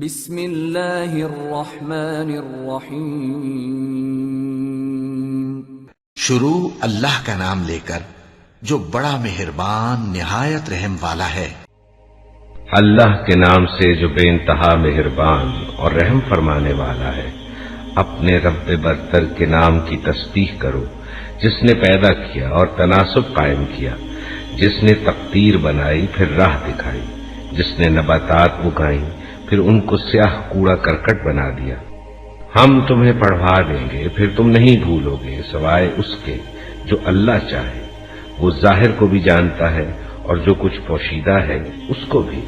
بسم اللہ الرحمن الرحیم۔ شروع اللہ کا نام لے کر جو بڑا مہربان نہایت رحم والا ہے۔ اللہ کے نام سے جو بے انتہا مہربان اور رحم فرمانے والا ہے۔ اپنے رب برتر کے نام کی تسبیح کرو، جس نے پیدا کیا اور تناسب قائم کیا، جس نے تقدیر بنائی پھر راہ دکھائی، جس نے نباتات اگائیں پھر ان کو سیاہ کوڑا کرکٹ بنا دیا۔ ہم تمہیں پڑھوا دیں گے پھر تم نہیں بھولو گے سوائے اس کے جو اللہ چاہے۔ وہ ظاہر کو بھی جانتا ہے اور جو کچھ پوشیدہ ہے اس کو بھی۔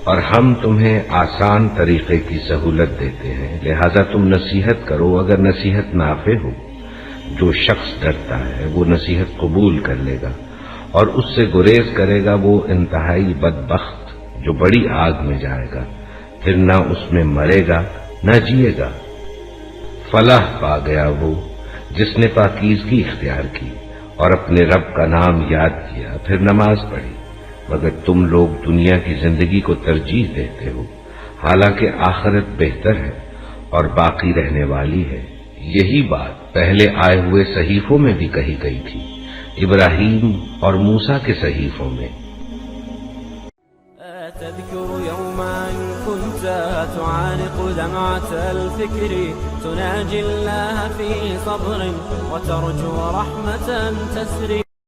اور ہم تمہیں آسان طریقے کی سہولت دیتے ہیں، لہذا تم نصیحت کرو اگر نصیحت نافع ہو۔ جو شخص ڈرتا ہے وہ نصیحت قبول کر لے گا، اور اس سے گریز کرے گا وہ انتہائی بدبخت جو بڑی آگ میں جائے گا، پھر نہ اس میں مرے گا نہ جیے گا۔ فلاح پا گیا وہ جس نے پاکیزگی اختیار کی اور اپنے رب کا نام یاد کیا پھر نماز پڑھی، مگر تم لوگ دنیا کی زندگی کو ترجیح دیتے ہو، حالانکہ آخرت بہتر ہے اور باقی رہنے والی ہے۔ یہی بات پہلے آئے ہوئے صحیفوں میں بھی کہی گئی تھی، ابراہیم اور موسیٰ کے صحیفوں میں۔ تذكر يوما كنت تعانق دمعة الفكر، تناجي الله في صبر وترجو رحمة تسري.